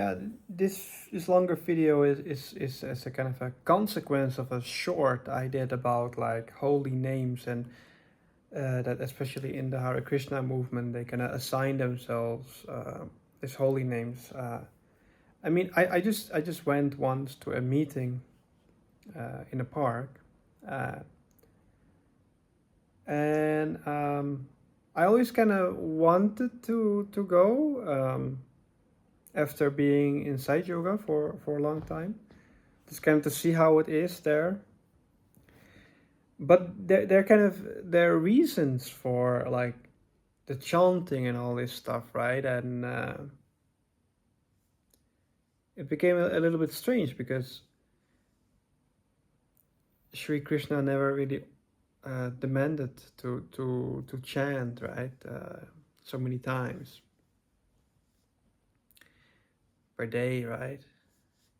Yeah, this longer video is as a kind of a consequence of a short I did about like holy names, and that especially in the Hare Krishna movement they kind of assign themselves these holy names. I mean, I just went once to a meeting in a park, uh, and I always kind of wanted to go after being inside yoga for a long time, just kind of to see how it is there. But there kind of there are reasons for like the chanting and all this stuff, right? And it became a little bit strange because Sri Krishna never really demanded to chant, right? So many times per day, right?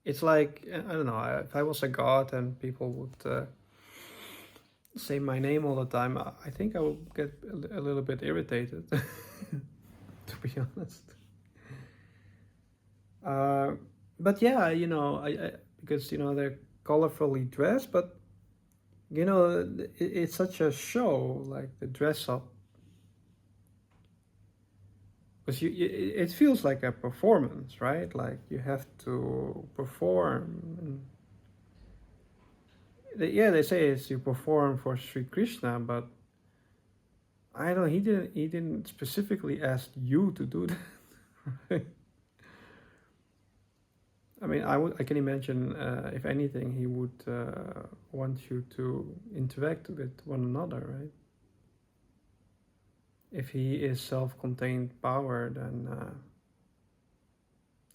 It's like I don't know. If I was a god and people would say my name all the time, I think I would get a little bit irritated, to be honest. Uh, but yeah, I because they're colorfully dressed, but it's such a show, like the dress up, because it feels like a performance, right? Like you have to perform. And they say it's you perform for Sri Krishna, but I don't know. He didn't specifically ask you to do that. Right? I mean, I can imagine if anything, he would want you to interact with one another, right? If he is self-contained power, then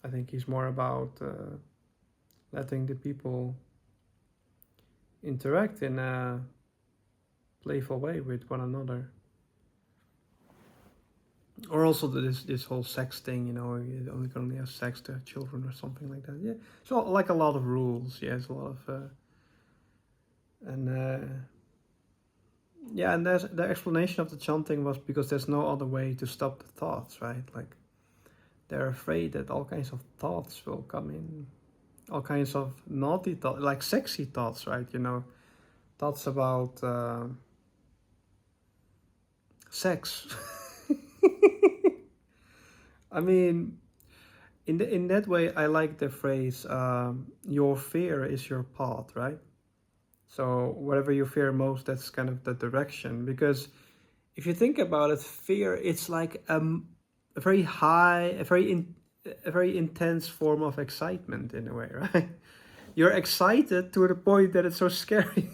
I think he's more about letting the people interact in a playful way with one another. Or also this whole sex thing, you only can only have sex to have children or something like that. Yeah, so like a lot of rules. Yes, a lot of and yeah, and there's the explanation of the chanting was because there's no other way to stop the thoughts, right? Like they're afraid that all kinds of thoughts will come in, all kinds of naughty thoughts, like sexy thoughts, right? Thoughts about sex. I mean, in that way, I like the phrase "your fear is your path," right? So whatever you fear most, that's kind of the direction. Because if you think about it, fear it's like a very high, a very intense form of excitement in a way, right? You're excited to the point that it's so scary.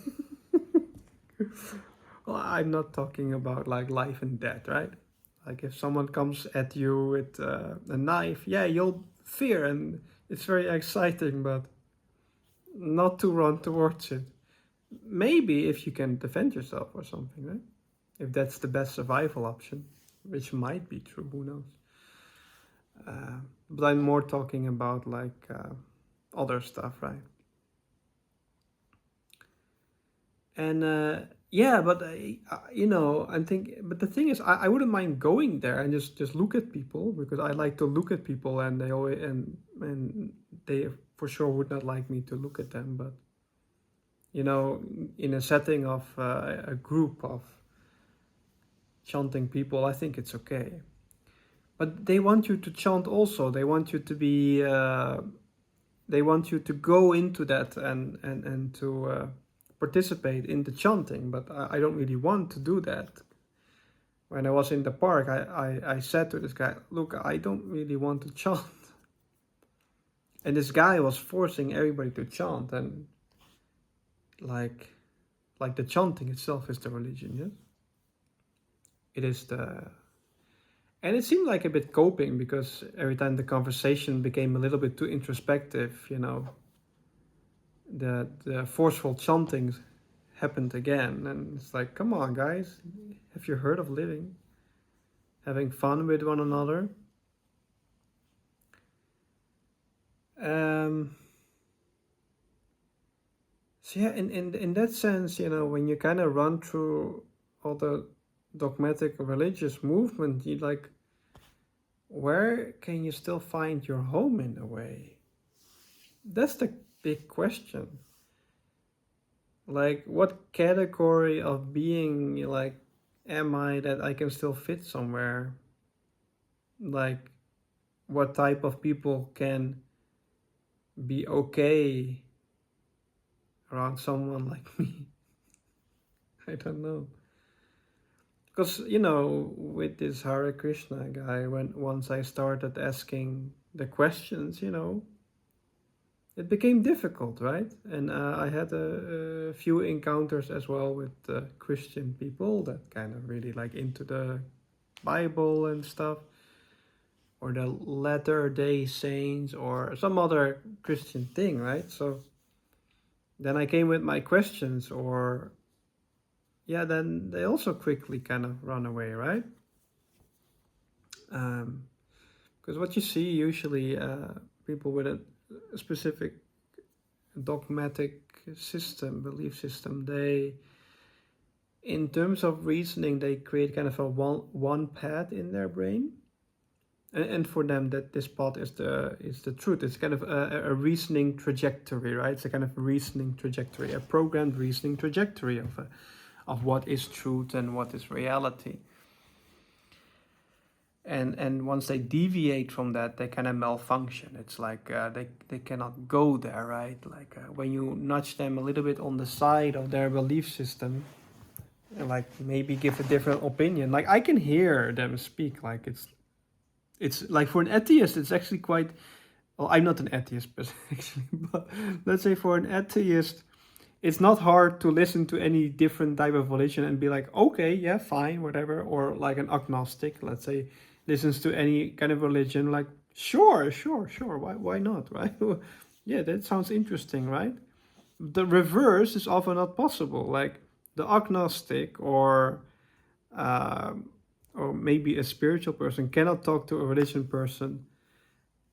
Well, I'm not talking about like life and death, right? Like if someone comes at you with a knife, yeah, you'll fear and it's very exciting, but not to run towards it. Maybe if you can defend yourself or something, right? If that's the best survival option, which might be true, who knows? But I'm more talking about like other stuff, right? And yeah, but I'm thinking. But the thing is, I wouldn't mind going there and just look at people because I like to look at people, and they always and they for sure would not like me to look at them. But in a setting of a group of chanting people, I think it's okay. But they want you to chant also. They want you to be. They want you to go into that and to participate in the chanting. But I don't really want to do that. When I was in the park, I said to this guy, "Look, I don't really want to chant." And this guy was forcing everybody to chant, and like the chanting itself is the religion, yes. It is the And it seemed like a bit coping because every time the conversation became a little bit too introspective, the forceful chanting happened again. And it's like, come on, guys, have you heard of living? Having fun with one another? So yeah, in that sense, when you kind of run through all the dogmatic religious movement, you like, where can you still find your home in a way? That's the big question. Like, what category of being, like, am I that I can still fit somewhere? Like, what type of people can be okay around someone like me? I don't know. Because, with this Hare Krishna guy, when once I started asking the questions, it became difficult, right? And I had a few encounters as well with Christian people that kind of really like into the Bible and stuff, or the Latter Day Saints, or some other Christian thing, right? So then I came with my questions, or yeah, then they also quickly kind of run away, right? Because what you see usually, people with a specific dogmatic system, belief system, they, in terms of reasoning, they create kind of a one path in their brain, and for them that this path is the truth. It's kind of a reasoning trajectory, right? It's a kind of reasoning trajectory, a programmed reasoning trajectory of what is truth and what is reality. And once they deviate from that, they kind of malfunction. It's like they cannot go there, right? Like when you nudge them a little bit on the side of their belief system, and like maybe give a different opinion. Like I can hear them speak. Like it's like, for an atheist, it's actually quite. Well, I'm not an atheist, but actually, but let's say for an atheist, it's not hard to listen to any different type of religion and be like, okay, yeah, fine, whatever. Or like an agnostic, let's say, listens to any kind of religion, like, sure, why not, right? Yeah, that sounds interesting, right? The reverse is often not possible. Like the agnostic, or maybe a spiritual person cannot talk to a religion person,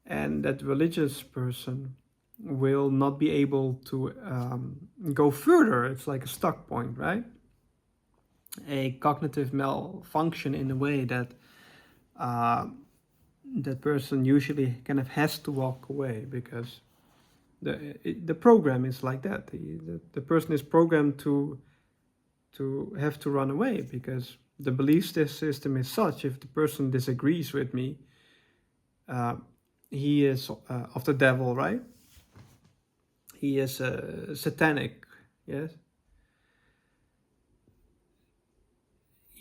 and that religious person will not be able to go further. It's like a stuck point, right? A cognitive malfunction, in a way that uh, that person usually kind of has to walk away, because the program is like that. The person is programmed to have to run away, because the belief system is such: if the person disagrees with me, uh, he is of the devil, right? He is satanic, yes.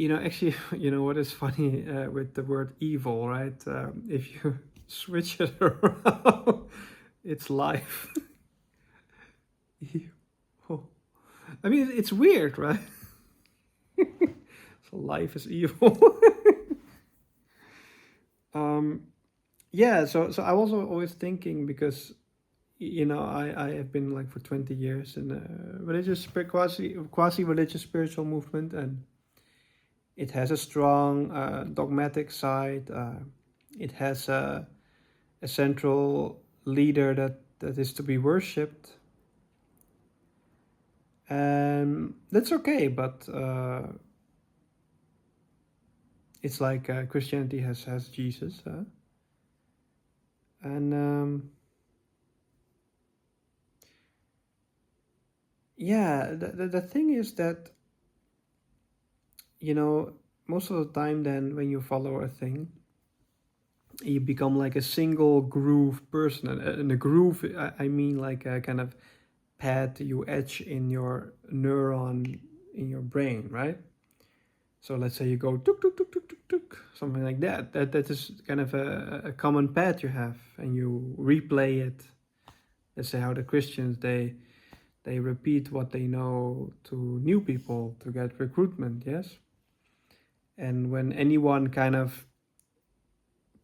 Actually, what is funny with the word evil, right? If you switch it around, it's life. Evil. I mean, it's weird, right? So life is evil. Yeah. So I was always thinking, because I have been like for 20 years in a religious quasi religious spiritual movement, and it has a strong dogmatic side. It has a central leader that is to be worshipped. And that's okay, but it's like Christianity has Jesus. And yeah, the thing is that, most of the time, then when you follow a thing, you become like a single groove person. And a groove, I mean like a kind of pad you etch in your neuron in your brain, right? So let's say you go tuk tuk tuk tuk tuk tuk, something like that. That is kind of a common pad you have, and you replay it. Let's say how the Christians, they repeat what they know to new people to get recruitment, yes. And when anyone kind of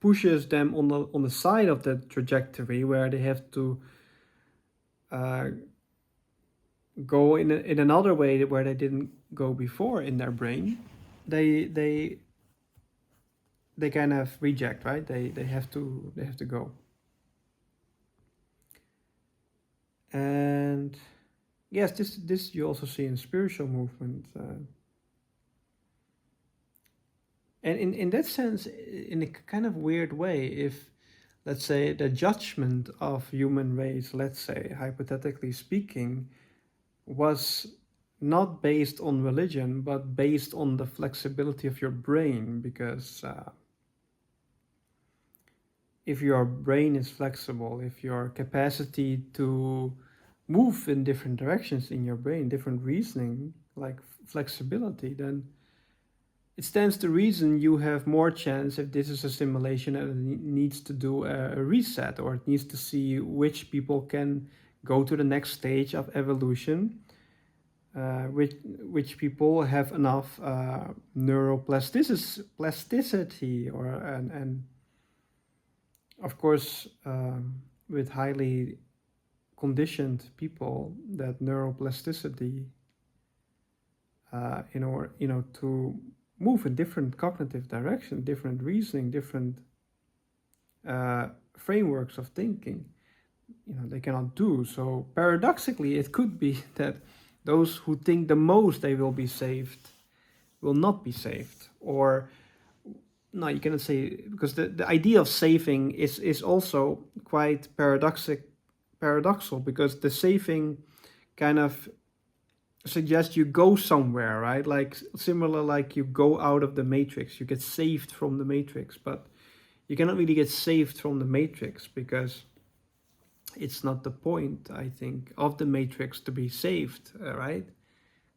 pushes them on the side of that trajectory, where they have to uh, go in another way where they didn't go before in their brain, they kind of reject, right? They have to go. And yes, this you also see in spiritual movement. And in that sense, in a kind of weird way, if, let's say, the judgment of human race, let's say, hypothetically speaking, was not based on religion, but based on the flexibility of your brain, because if your brain is flexible, if your capacity to move in different directions in your brain, different reasoning, like flexibility, then it stands to reason you have more chance if this is a simulation and it needs to do a reset, or it needs to see which people can go to the next stage of evolution, which people have enough neuroplasticity, or and of course, with highly conditioned people, that neuroplasticity, in order, to move in different cognitive direction, different reasoning, different frameworks of thinking, they cannot do. So paradoxically, it could be that those who think the most they will be saved will not be saved. Or no, you cannot say, because the idea of saving is also quite paradoxal, because the saving kind of suggests you go somewhere, right? Like similar, like you go out of the matrix, you get saved from the matrix, but you cannot really get saved from the matrix, because it's not the point, I think, of the matrix to be saved, right?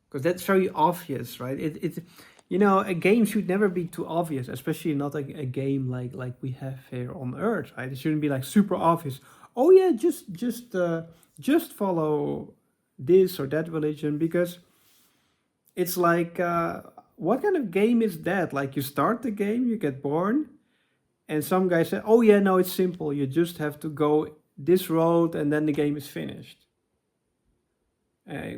Because that's very obvious, right? A game should never be too obvious, especially not a game like we have here on Earth, right? It shouldn't be like super obvious. Oh yeah, just follow this or that religion, because it's like, what kind of game is that? Like, you start the game, you get born, and some guy said, "Oh yeah, no, it's simple. You just have to go this road, and then the game is finished."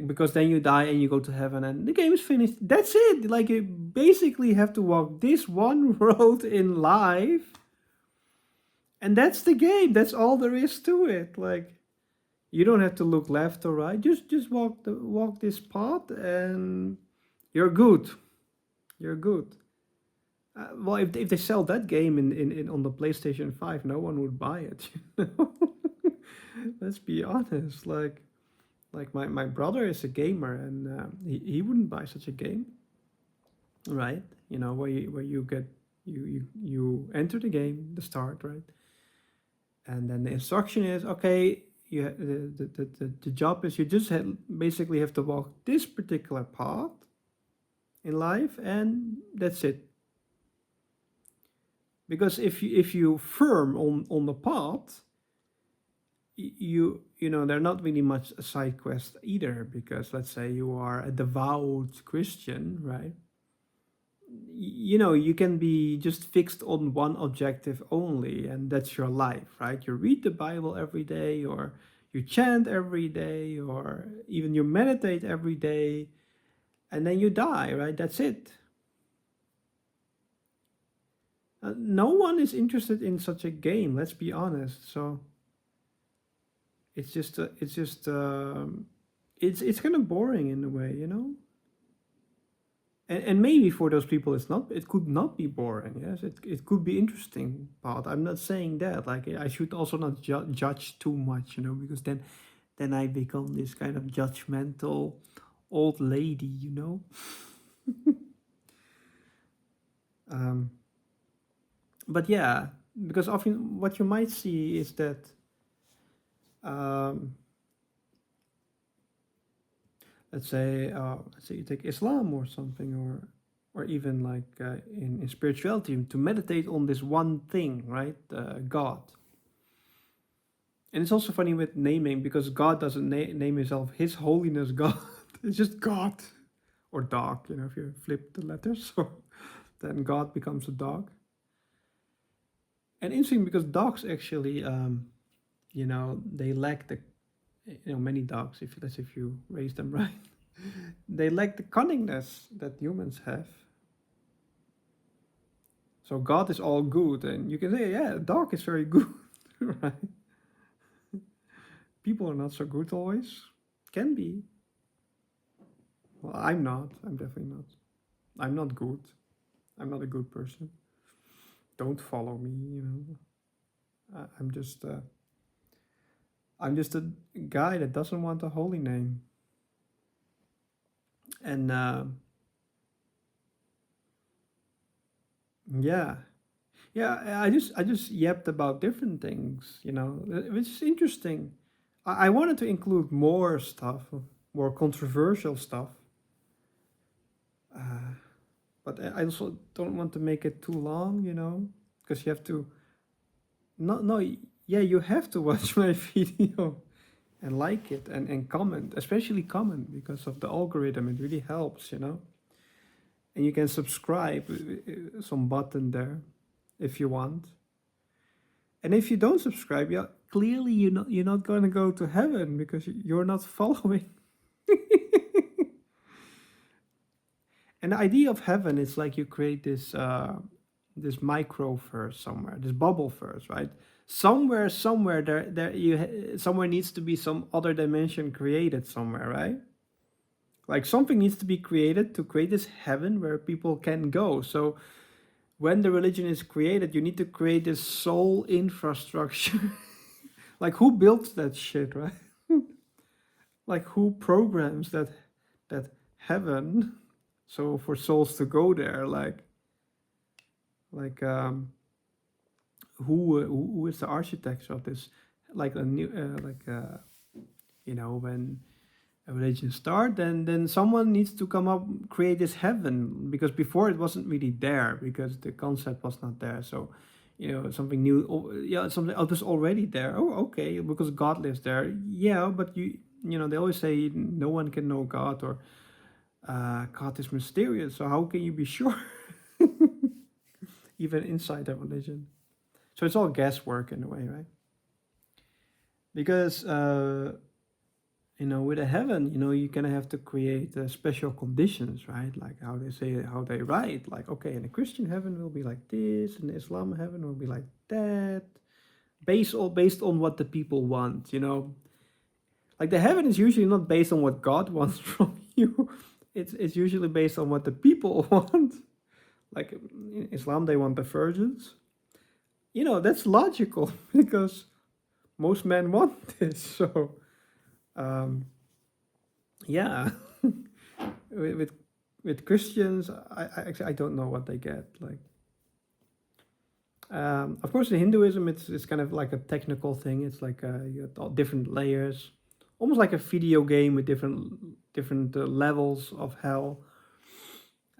Because then you die and you go to heaven and the game is finished. That's it. Like, you basically have to walk this one road in life, and that's the game. That's all there is to it. Like, you don't have to look left or right. Just walk this path, and you're good. You're good. Well, if they sell that game in on the PlayStation 5, no one would buy it. Let's be honest. Like my brother is a gamer, and he wouldn't buy such a game, right? Where you get you enter the game, the start, right? And then the instruction is, okay, the job is, you just basically have to walk this particular path in life, and that's it. Because if you firm on the path, they're not really much a side quest either, because let's say you are a devout Christian, right? You can be just fixed on one objective only, and that's your life, right? You read the Bible every day, or you chant every day, or even you meditate every day, and then you die, right? That's it. No one is interested in such a game, let's be honest. So it's kind of boring in a way. And maybe for those people, it could not be boring. Yes, it could be interesting. But I'm not saying that. Like, I should also not judge too much, because then I become this kind of judgmental old lady. um, but yeah, because often what you might see is that, um, let's say you take Islam or something, or even like, in spirituality, to meditate on this one thing, right? God. And it's also funny with naming, because God doesn't name himself His Holiness God. It's just God, or dog. If you flip the letters, so then God becomes a dog. And interesting, because dogs actually, they lack many dogs, if you raise them right, they lack the cunningness that humans have. So God is all good, and you can say, yeah, a dog is very good, right? People are not so good always. Can be. Well, I'm not. I'm definitely not. I'm not good. I'm not a good person. Don't follow me, I'm just a guy that doesn't want a holy name. And yeah, yeah. I just yapped about different things, which is interesting. I wanted to include more stuff, more controversial stuff, uh, but I also don't want to make it too long, because you have to. No, yeah, you have to watch my video and like it and comment, especially comment because of the algorithm. It really helps. And you can subscribe, some button there if you want. And if you don't subscribe, yeah, clearly you're not going to go to heaven because you're not following. And the idea of heaven is like you create this microverse somewhere, this bubble verse, right? Somewhere somewhere needs to be some other dimension created somewhere, right? Like something needs to be created to create this heaven where people can go. So when the religion is created, you need to create this soul infrastructure. Like who built that shit, right? Like who programs that heaven so for souls to go there, like who is the architect of this, like a new when a religion start, then someone needs to come up create this heaven, because before it wasn't really there because the concept was not there. So something new. Yeah, something else was already there. Oh, okay, because God lives there. Yeah, but they always say no one can know God, or God is mysterious, so how can you be sure? Even inside a religion. So it's all guesswork in a way, right? Because with a heaven, you're gonna have to create special conditions, right? Like how they say, how they write. Like, okay, in a Christian heaven will be like this, and the Islam heaven will be like that, based on what the people want. Like the heaven is usually not based on what God wants from you. It's usually based on what the people want. Like in Islam, they want the virgins. That's logical because most men want this. So yeah, with with Christians, I don't know what they get. Like, of course, in Hinduism, it's kind of like a technical thing. It's like you have all different layers, almost like a video game with different levels of hell,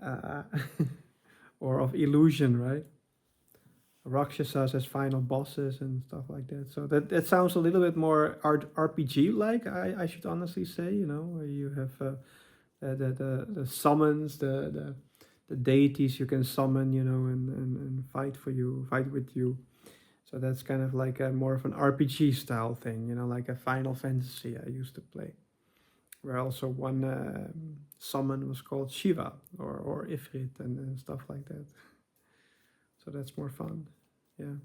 uh, or of illusion, right? Rakshasas as final bosses and stuff like that. So that sounds a little bit more RPG like. I should honestly say, where you have the summons, the deities you can summon, and fight with you. So that's kind of like a more of an RPG style thing, like a Final Fantasy I used to play, where also one summon was called Shiva or Ifrit and stuff like that. So that's more fun. Yeah.